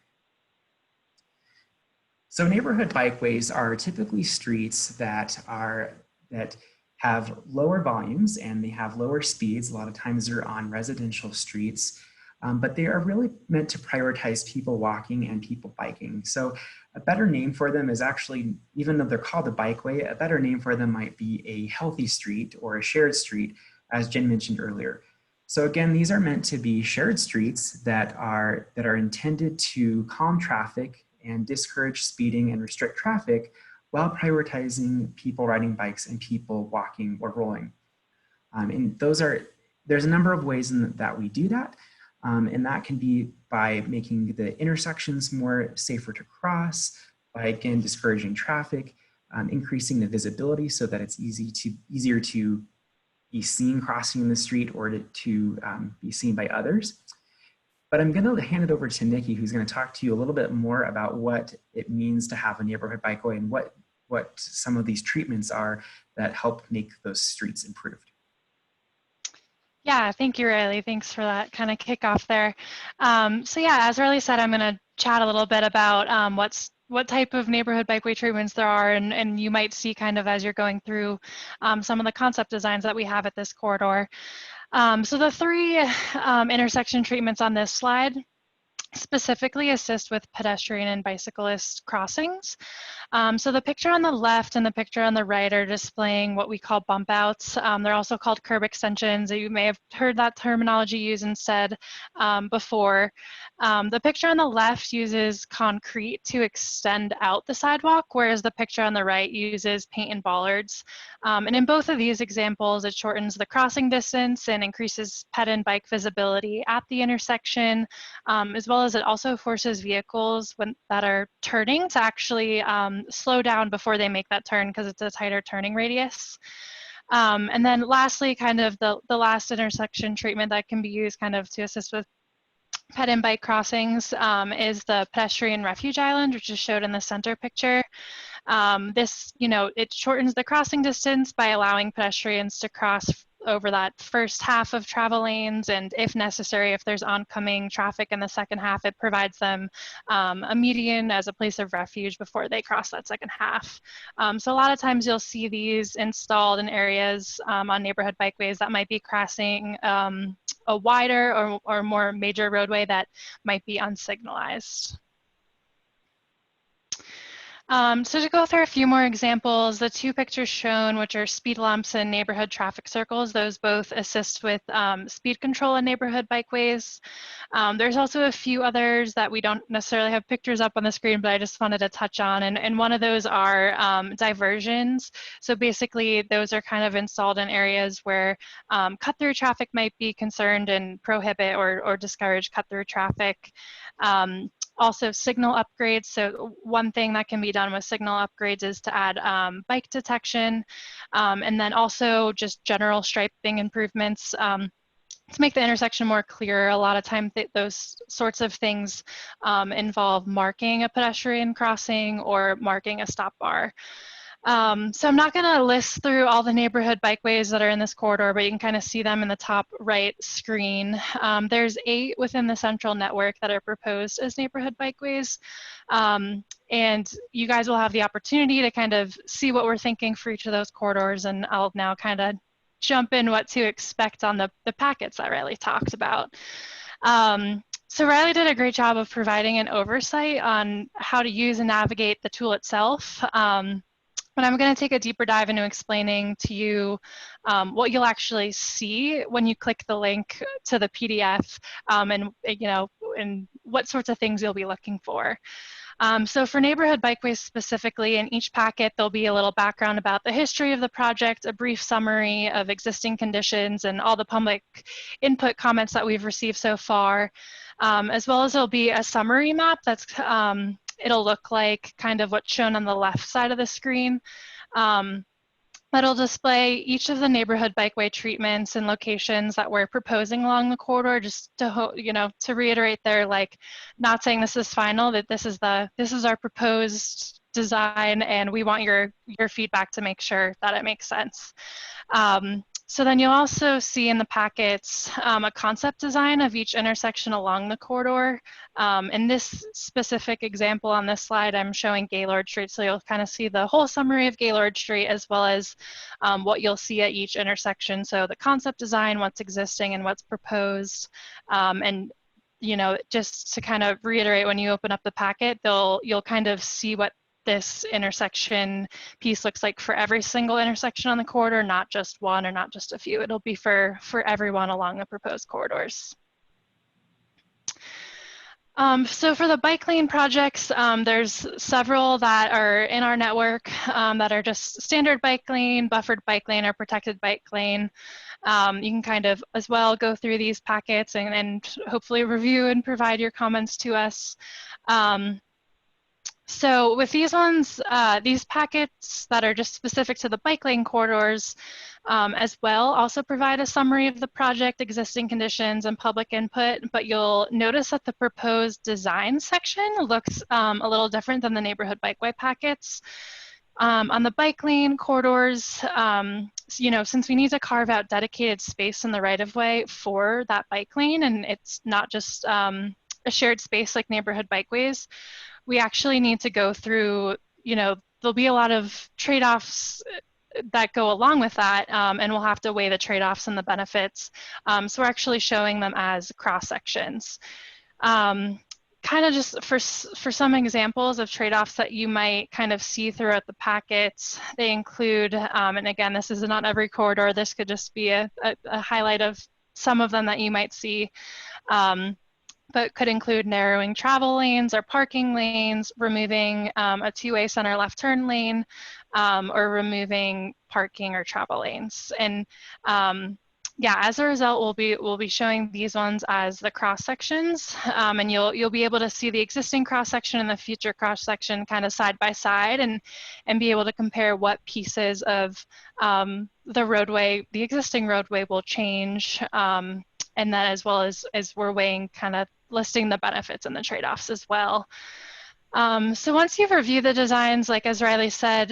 So neighborhood bikeways are typically streets that have lower volumes and they have lower speeds. A lot of times they're on residential streets, but they are really meant to prioritize people walking and people biking. So a better name for them is actually, even though they're called a bikeway, a better name for them might be a healthy street or a shared street, as Jen mentioned earlier. So again, these are meant to be shared streets that are intended to calm traffic and discourage speeding and restrict traffic while prioritizing people riding bikes and people walking or rolling. And there's a number of ways that we do that. And that can be by making the intersections more safer to cross, by again, discouraging traffic, increasing the visibility so that it's easier to be seen crossing the street or to be seen by others. But I'm going to hand it over to Nikki, who's going to talk to you a little bit more about what it means to have a neighborhood bikeway and what some of these treatments are that help make those streets improved. Yeah, thank you, Riley. Thanks for that kind of kickoff there. So yeah, as Riley said, I'm going to chat a little bit about what type of neighborhood bikeway treatments there are, and you might see kind of as you're going through some of the concept designs that we have at this corridor. So the three intersection treatments on this slide specifically assist with pedestrian and bicyclist crossings. So the picture on the left and the picture on the right are displaying what we call bump outs. They're also called curb extensions. You may have heard that terminology used instead before. The picture on the left uses concrete to extend out the sidewalk, whereas the picture on the right uses paint and bollards. And in both of these examples, it shortens the crossing distance and increases ped and bike visibility at the intersection, as well as it also forces vehicles that are turning to actually slow down before they make that turn because it's a tighter turning radius. And then lastly, kind of the last intersection treatment that can be used kind of to assist with pet and bike crossings is the pedestrian refuge island, which is showed in the center picture. This, it shortens the crossing distance by allowing pedestrians to cross over that first half of travel lanes, and if necessary, if there's oncoming traffic in the second half, it provides them a median as a place of refuge before they cross that second half. So a lot of times you'll see these installed in areas on neighborhood bikeways that might be crossing a wider or more major roadway that might be unsignalized. So to go through a few more examples, the two pictures shown, which are speed lumps and neighborhood traffic circles, those both assist with speed control in neighborhood bikeways. There's also a few others that we don't necessarily have pictures up on the screen, but I just wanted to touch on, and one of those are diversions. So basically, those are kind of installed in areas where cut-through traffic might be concerned and prohibit or discourage cut-through traffic. Also signal upgrades. So one thing that can be done with signal upgrades is to add bike detection, and then also just general striping improvements to make the intersection more clear. A lot of times those sorts of things involve marking a pedestrian crossing or marking a stop bar. So I'm not going to list through all the neighborhood bikeways that are in this corridor, but you can kind of see them in the top right screen. There's 8 within the central network that are proposed as neighborhood bikeways. And you guys will have the opportunity to kind of see what we're thinking for each of those corridors, and I'll now kind of jump in what to expect on the packets that Riley talked about. So Riley did a great job of providing an oversight on how to use and navigate the tool itself. But I'm going to take a deeper dive into explaining to you what you'll actually see when you click the link to the PDF, and what sorts of things you'll be looking for. So for neighborhood bikeways specifically, in each packet, there'll be a little background about the history of the project, a brief summary of existing conditions, and all the public input comments that we've received so far, as well as there'll be a summary map that's it'll look like kind of what's shown on the left side of the screen. That'll display each of the neighborhood bikeway treatments and locations that we're proposing along the corridor, just to to reiterate there, like, not saying this is final, that this is our proposed design, and we want your feedback to make sure that it makes sense. So then you'll also see in the packets a concept design of each intersection along the corridor. In this specific example on this slide, I'm showing Gaylord Street, so you'll kind of see the whole summary of Gaylord Street as well as what you'll see at each intersection. So the concept design, what's existing and what's proposed, and just to kind of reiterate, when you open up the packet, you'll kind of see what this intersection piece looks like for every single intersection on the corridor, not just one or not just a few. It'll be for everyone along the proposed corridors. So for the bike lane projects, there's several that are in our network that are just standard bike lane, buffered bike lane, or protected bike lane. You can kind of as well go through these packets and hopefully review and provide your comments to us. So with these ones, these packets that are just specific to the bike lane corridors as well also provide a summary of the project, existing conditions, and public input, but you'll notice that the proposed design section looks a little different than the neighborhood bikeway packets. On the bike lane corridors, since we need to carve out dedicated space in the right-of-way for that bike lane, and it's not just a shared space like neighborhood bikeways, we actually need to go through, there'll be a lot of trade-offs that go along with that, and we'll have to weigh the trade-offs and the benefits. So we're actually showing them as cross-sections. Kind of just for some examples of trade-offs that you might kind of see throughout the packets, they include, and again, this is not every corridor, this could just be a highlight of some of them that you might see. But could include narrowing travel lanes or parking lanes, removing a two-way center left turn lane, or removing parking or travel lanes. And yeah, as a result, we'll be showing these ones as the cross sections, and you'll be able to see the existing cross section and the future cross section kind of side by side, and be able to compare what pieces of the roadway, the existing roadway, will change. And then as well as we're weighing kind of listing the benefits and the trade-offs as well. So once you've reviewed the designs, like as Riley said,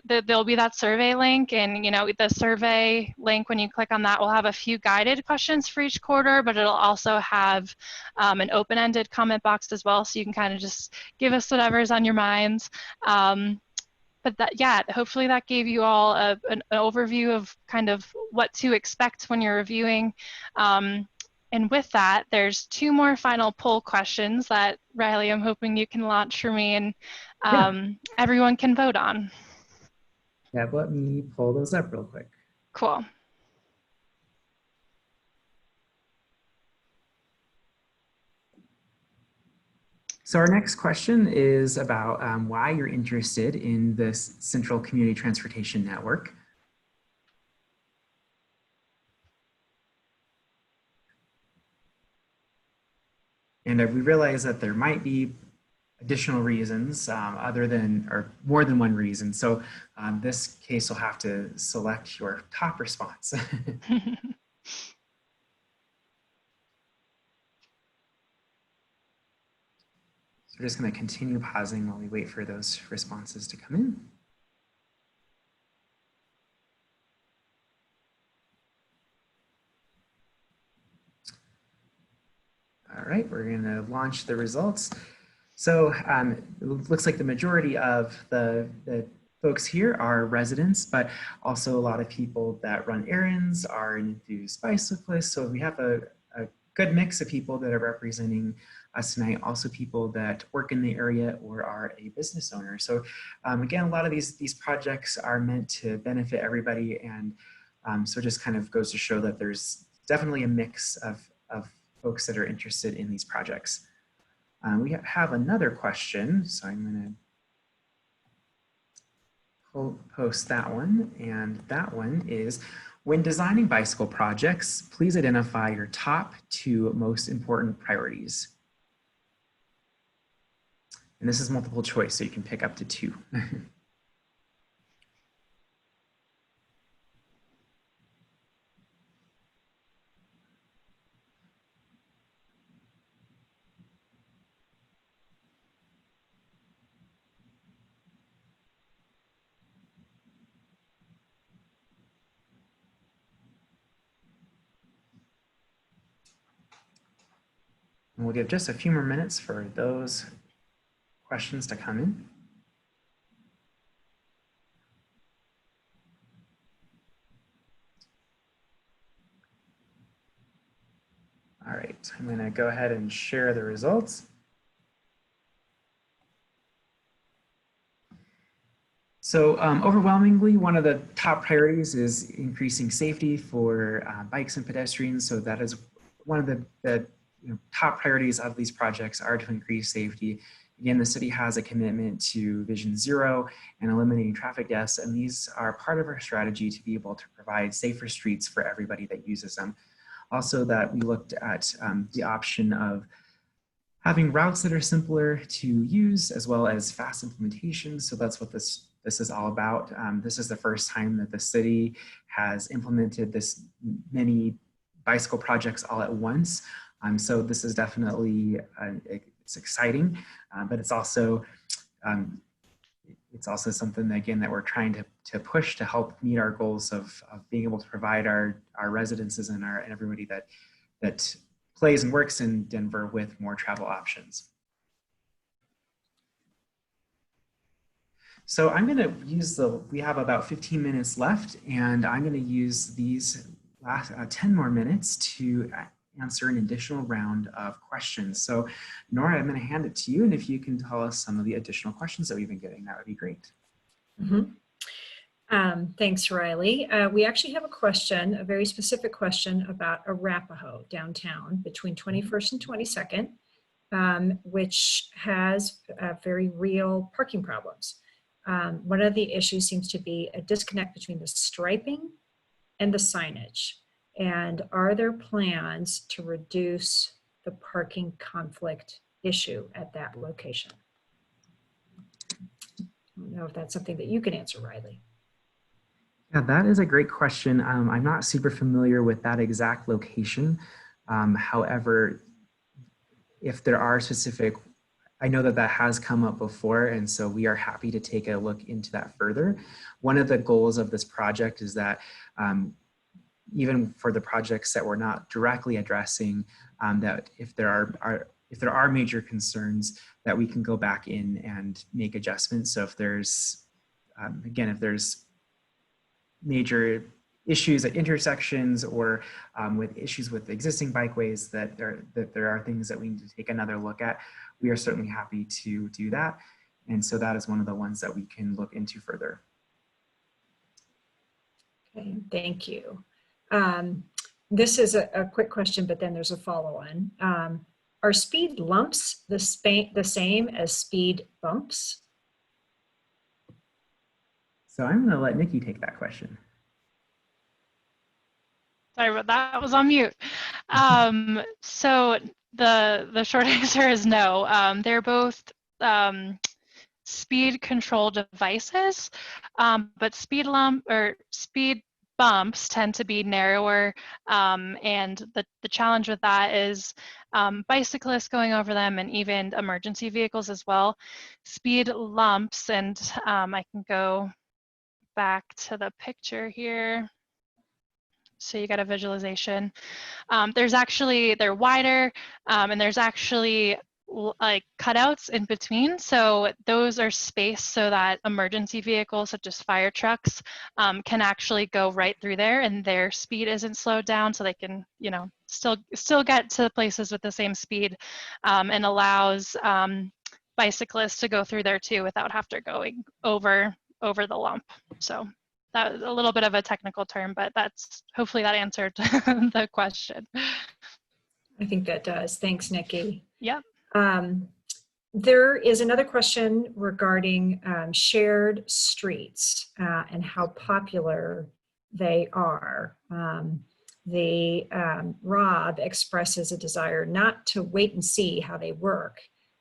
there'll be that survey link, and the survey link, when you click on that, will have a few guided questions for each quarter, but it'll also have an open-ended comment box as well, so you can kind of just give us whatever's on your minds. But hopefully that gave you all an overview of kind of what to expect when you're reviewing. And with that, there's 2 more final poll questions that, Riley, I'm hoping you can launch for me, and everyone can vote on. Yeah, let me pull those up real quick. Cool. So our next question is about why you're interested in this Central Community Transportation Network. And we realize that there might be additional reasons or more than one reason. So this case, you'll have to select your top response. We're just going to continue pausing while we wait for those responses to come in. All right, we're going to launch the results. So it looks like the majority of the folks here are residents, but also a lot of people that run errands, are enthused bicyclists. So we have a good mix of people that are representing us tonight, also people that work in the area or are a business owner. So again, a lot of these projects are meant to benefit everybody, and so it just kind of goes to show that there's definitely a mix of folks that are interested in these projects. We have another question, so I'm going to post that one, and that one is, when designing bicycle projects, please identify your top 2 most important priorities. And this is multiple choice, so you can pick up to 2. And we'll give just a few more minutes for those questions to come in. All right, I'm going to go ahead and share the results. So overwhelmingly, one of the top priorities is increasing safety for bikes and pedestrians. So that is one of the top priorities of these projects, are to increase safety. Again, the city has a commitment to Vision Zero and eliminating traffic deaths, and these are part of our strategy to be able to provide safer streets for everybody that uses them. Also, that we looked at the option of having routes that are simpler to use, as well as fast implementation. So that's what this is all about. This is the first time that the city has implemented this many bicycle projects all at once. So this is definitely, it's exciting, but it's also something, again, that we're trying to push to help meet our goals of being able to provide our residences and everybody that plays and works in Denver with more travel options. So I'm going to use we have about 15 minutes left, and I'm going to use these last 10 more minutes to answer an additional round of questions. So Nora, I'm going to hand it to you, and if you can tell us some of the additional questions that we've been getting, that would be great. Thanks, Riley. We actually have a question, a very specific question about Arapahoe downtown between 21st and 22nd, which has very real parking problems. One of the issues seems to be a disconnect between the striping and the signage. And are there plans to reduce the parking conflict issue at that location? I don't know if that's something that you can answer, Riley. Yeah, that is a great question. I'm not super familiar with that exact location. However, if there are specific, I know that that has come up before, and so we are happy to take a look into that further. One of the goals of this project is that even for the projects that we're not directly addressing, that if there are major concerns, that we can go back in and make adjustments. So if there's, again, if there's major issues at intersections or with issues with existing bikeways, that there are things that we need to take another look at, we are certainly happy to do that. And so that is one of the ones that we can look into further. Okay, thank you. This is a quick question, but then there's a follow-on. Are speed lumps the same as speed bumps? So I'm going to let Nikki take that question. Sorry about that, I was on mute. So the short answer is no. They're both speed control devices, but speed bumps tend to be narrower, and the challenge with that is bicyclists going over them and even emergency vehicles as well. Speed lumps, and I can go back to the picture here. So you got a visualization. They're wider, and there's actually like cutouts in between. So those are spaced so that emergency vehicles such as fire trucks can actually go right through there, and their speed isn't slowed down, so they can, you know, still get to places with the same speed, and allows bicyclists to go through there too without having to going over the lump. So that was a little bit of a technical term, but hopefully that answered the question. I think that does. Thanks, Nikki. Yep. There is another question regarding shared streets and how popular they are. Rob expresses a desire not to wait and see how they work,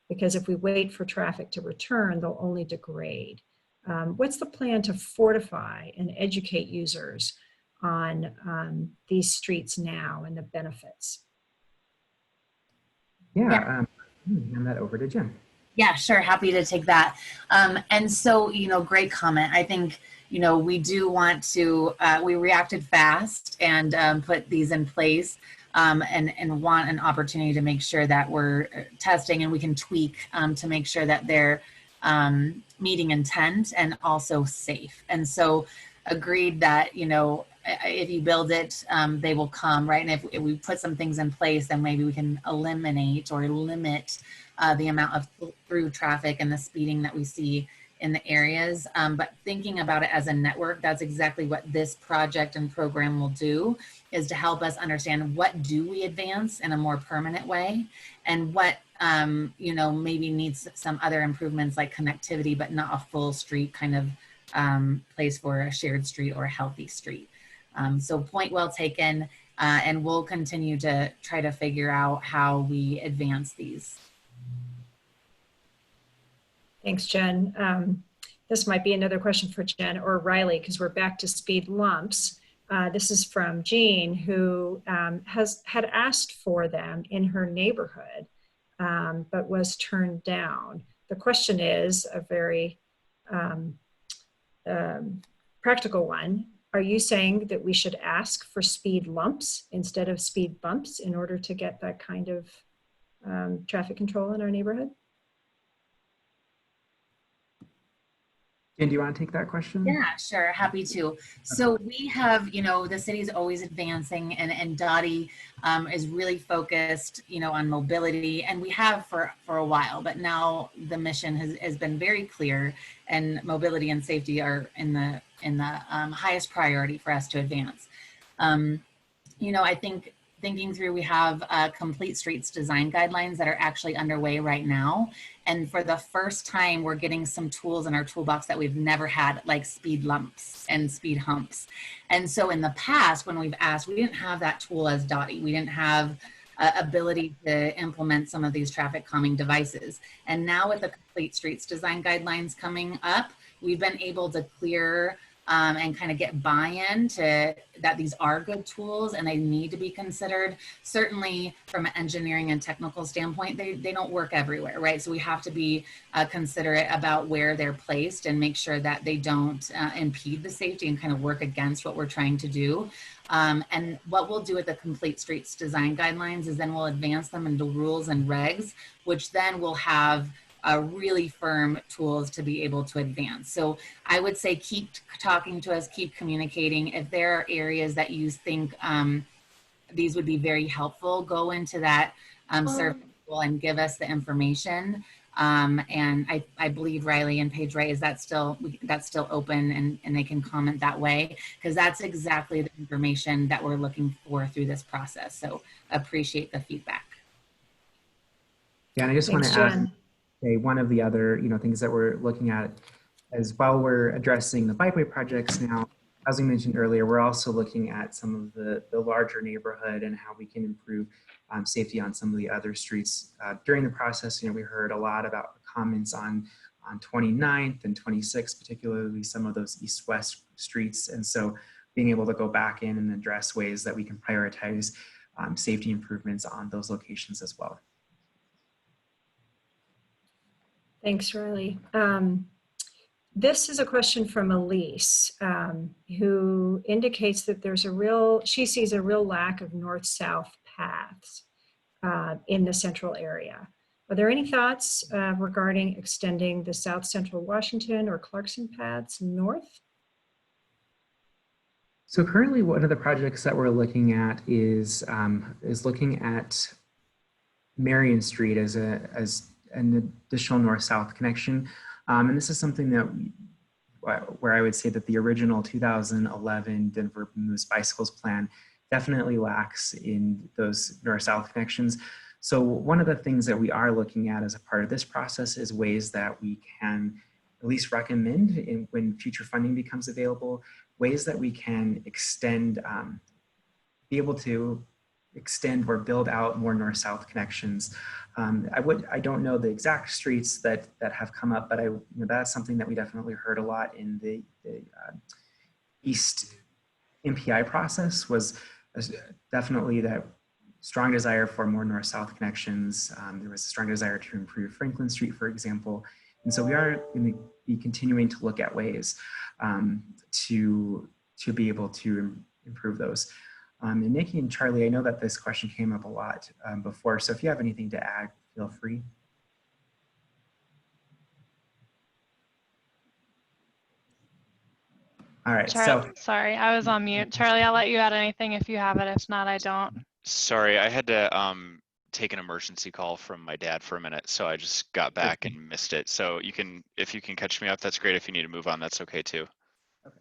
because if we wait for traffic to return, they'll only degrade. What's the plan to fortify and educate users on these streets now and the benefits? Yeah. Hand that over to Jen. Yeah, sure. Happy to take that. And so, you know, great comment. I think, you know, we do want to, we reacted fast and put these in place and want an opportunity to make sure that we're testing and we can tweak to make sure that they're meeting intent and also safe. And so agreed that, you know, if you build it, they will come, right? And if we put some things in place, then maybe we can eliminate or limit the amount of through traffic and the speeding that we see in the areas. But thinking about it as a network, that's exactly what this project and program will do, is to help us understand what do we advance in a more permanent way, and what you know, maybe needs some other improvements like connectivity, but not a full street kind of place for a shared street or a healthy street. So point well taken, and we'll continue to try to figure out how we advance these. Thanks, Jen. This might be another question for Jen or Riley, because we're back to speed lumps. This is from Jean, who had asked for them in her neighborhood, but was turned down. The question is a very practical one. Are you saying that we should ask for speed lumps instead of speed bumps in order to get that kind of traffic control in our neighborhood? Jen, do you want to take that question? Yeah, sure. Happy to. So we have, you know, the city is always advancing, and Dottie is really focused, you know, on mobility, and we have for a while, but now the mission has been very clear, and mobility and safety are in the highest priority for us to advance. You know, I think thinking through, we have complete streets design guidelines that are actually underway right now. And for the first time, we're getting some tools in our toolbox that we've never had, like speed lumps and speed humps. And so in the past, when we've asked, we didn't have that tool as Dottie. We didn't have ability to implement some of these traffic calming devices. And now with the complete streets design guidelines coming up, we've been able to clear and kind of get buy-in to that these are good tools and they need to be considered. Certainly from an engineering and technical standpoint, they don't work everywhere, right? So we have to be considerate about where they're placed and make sure that they don't impede the safety and kind of work against what we're trying to do. And what we'll do with the Complete Streets Design Guidelines is then we'll advance them into rules and regs, which then will have really firm tools to be able to advance. So I would say keep talking to us, keep communicating. If there are areas that you think these would be very helpful, go into that survey tool and give us the information. And I believe Riley and Paige, right, is that's still open and they can comment that way, because that's exactly the information that we're looking for through this process. So appreciate the feedback. Yeah, and I just want to add, one of the other things that we're looking at as while we're addressing the bikeway projects now, as we mentioned earlier, we're also looking at some of the larger neighborhood and how we can improve safety on some of the other streets. During the process, we heard a lot about comments on 29th and 26th, particularly some of those east-west streets. And so being able to go back in and address ways that we can prioritize safety improvements on those locations as well. Thanks, Riley. This is a question from Elise, who indicates that she sees a real lack of north-south paths in the central area. Are there any thoughts regarding extending the South Central Washington or Clarkson paths north? So currently, one of the projects that we're looking at is looking at Marion Street as an additional north-south connection. And this is something that where I would say that the original 2011 Denver Moves Bicycles plan definitely lacks in those north-south connections. So one of the things that we are looking at as a part of this process is ways that we can at least recommend when future funding becomes available, ways that we can extend, be able to extend or build out more north-south connections. I don't know the exact streets that have come up, but that's something that we definitely heard a lot in the East MPI process, was definitely that strong desire for more north-south connections. There was a strong desire to improve Franklin Street, for example. And so we are going to be continuing to look at ways to be able to improve those. And Nikki and Charlie, I know that this question came up a lot before, so if you have anything to add, feel free. All right, Sorry, I was on mute. Charlie, I'll let you add anything if you have it. If not, I don't. Sorry, I had to take an emergency call from my dad for a minute, so I just got back and missed it. So if you can catch me up, that's great. If you need to move on, that's okay too. Okay.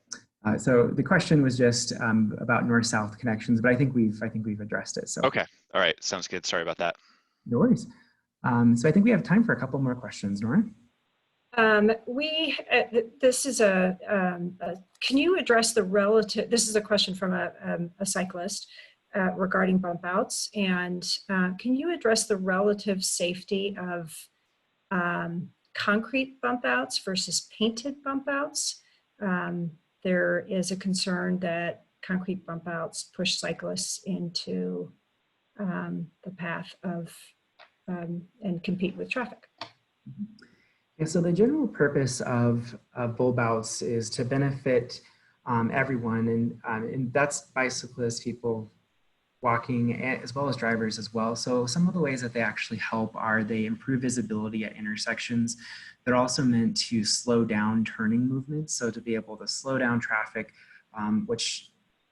So the question was just about north-south connections, but I think we've addressed it. So okay, all right, sounds good. Sorry about that. No worries. So I think we have time for a couple more questions, Nora. This is can you address the relative, this is a question from a cyclist regarding bump outs, and can you address the relative safety of concrete bump outs versus painted bump outs? There is a concern that concrete bump outs push cyclists into the path of and compete with traffic. Yeah, so the general purpose of bulb outs is to benefit everyone, and that's bicyclists, people walking, as well as drivers as well. So some of the ways that they actually help are they improve visibility at intersections. They're also meant to slow down turning movements, so to be able to slow down traffic, which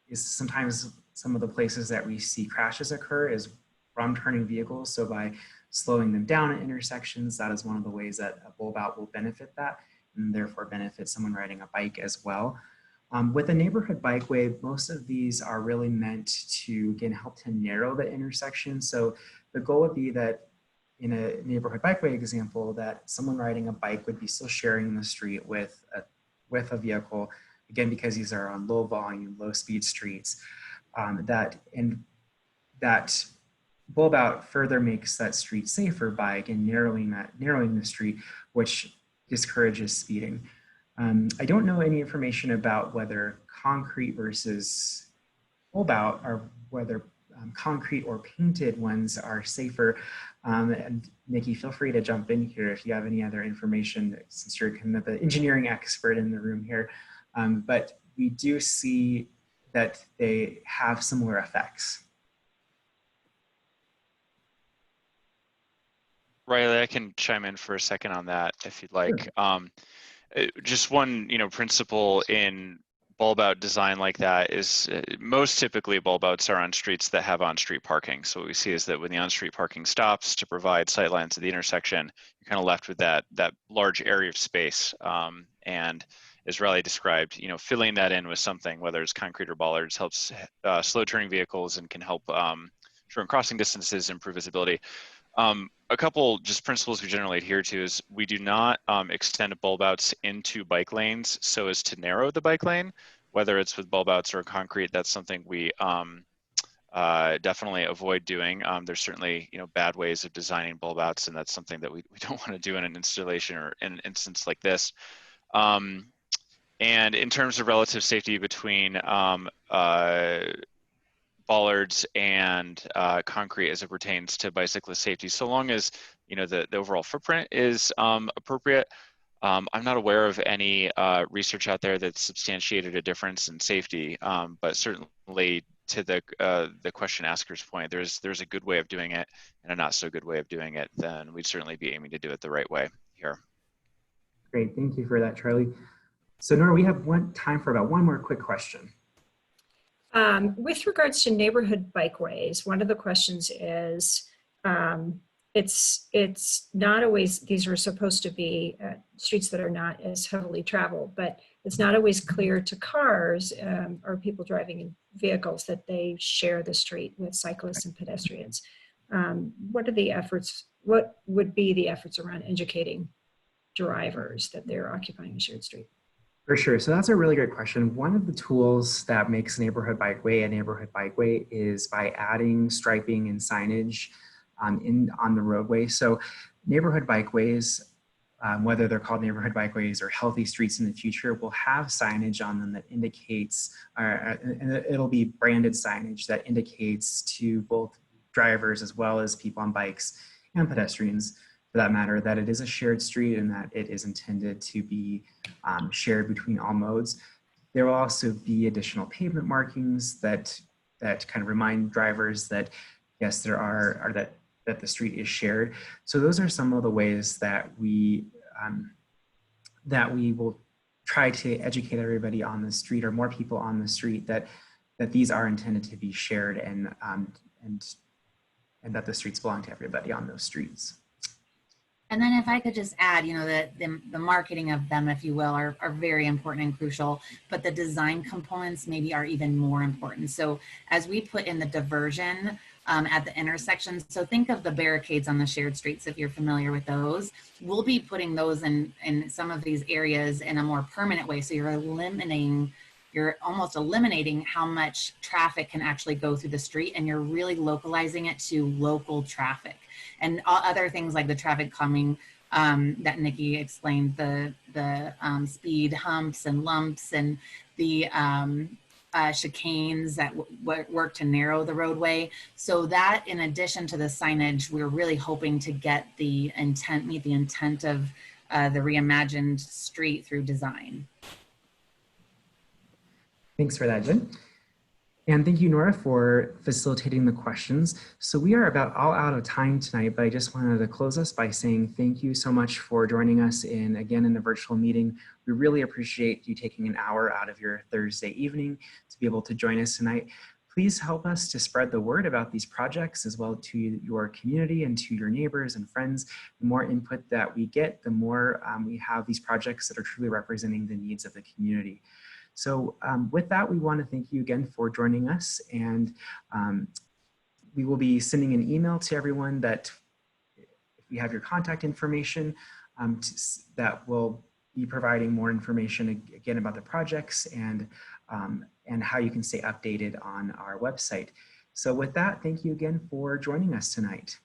is sometimes some of the places that we see crashes occur is from turning vehicles. So by slowing them down at intersections, that is one of the ways that a bulb out will benefit that, and therefore benefit someone riding a bike as well. With a neighborhood bikeway, most of these are really meant to, again, help to narrow the intersection. So the goal would be that in a neighborhood bikeway example, that someone riding a bike would be still sharing the street with a vehicle, again, because these are on low volume, low speed streets, that bulb out further makes that street safer by, again, narrowing the street, which discourages speeding. I don't know any information about whether concrete versus bulb out, or whether concrete or painted ones are safer. And Nikki, feel free to jump in here if you have any other information, since you're kind of the engineering expert in the room here. But we do see that they have similar effects. Riley, I can chime in for a second on that if you'd like. Sure. Just one, principle in bulb out design like that is most typically bulb outs are on streets that have on-street parking. So what we see is that when the on-street parking stops to provide sightlines at the intersection, you're kind of left with that large area of space. And as Riley described, filling that in with something, whether it's concrete or bollards, helps slow turning vehicles and can help shorten crossing distances, improve visibility. A couple just principles we generally adhere to is we do not extend bulb outs into bike lanes so as to narrow the bike lane, whether it's with bulb outs or concrete. That's something we definitely avoid doing. There's certainly bad ways of designing bulb outs, and that's something that we don't want to do in an installation or in an instance like this. And in terms of relative safety between bollards and concrete as it pertains to bicyclist safety, so long as the overall footprint is appropriate. I'm not aware of any research out there that's substantiated a difference in safety, but certainly to the question asker's point, there's a good way of doing it and a not so good way of doing it. Then we'd certainly be aiming to do it the right way here. Great, thank you for that, Charlie. So Nora, we have time for about one more quick question. With regards to neighborhood bikeways, one of the questions is, it's not always, these are supposed to be streets that are not as heavily traveled, but it's not always clear to cars or people driving in vehicles that they share the street with cyclists and pedestrians. What are the efforts, what would be the efforts around educating drivers that they're occupying a shared street? For sure. So that's a really great question. One of the tools that makes a neighborhood bikeway is by adding striping and signage on the roadway. So neighborhood bikeways, whether they're called neighborhood bikeways or healthy streets in the future, will have signage on them that indicates, and it'll be branded signage that indicates to both drivers as well as people on bikes and pedestrians, for that matter, that it is a shared street and that it is intended to be shared between all modes. There will also be additional pavement markings that kind of remind drivers that yes, there are that the street is shared. So those are some of the ways that we will try to educate everybody on the street, or more people on the street, that these are intended to be shared and that the streets belong to everybody on those streets. And then if I could just add, the marketing of them, if you will, are very important and crucial, but the design components maybe are even more important. So as we put in the diversion at the intersections, so think of the barricades on the shared streets, if you're familiar with those. We'll be putting those in some of these areas in a more permanent way. So you're almost eliminating how much traffic can actually go through the street, and you're really localizing it to local traffic. And other things like the traffic calming that Nikki explained, the speed humps and lumps and the chicanes that work to narrow the roadway. So that, in addition to the signage, we're really hoping to get meet the intent of the reimagined street through design. Thanks for that, Jen. And thank you, Nora, for facilitating the questions. So we are about all out of time tonight, but I just wanted to close us by saying thank you so much for joining us again in the virtual meeting. We really appreciate you taking an hour out of your Thursday evening to be able to join us tonight. Please help us to spread the word about these projects as well to your community and to your neighbors and friends. The more input that we get, the more we have these projects that are truly representing the needs of the community. So with that, we want to thank you again for joining us, and we will be sending an email to everyone that if we have your contact information, that will be providing more information again about the projects and how you can stay updated on our website. So with that, thank you again for joining us tonight.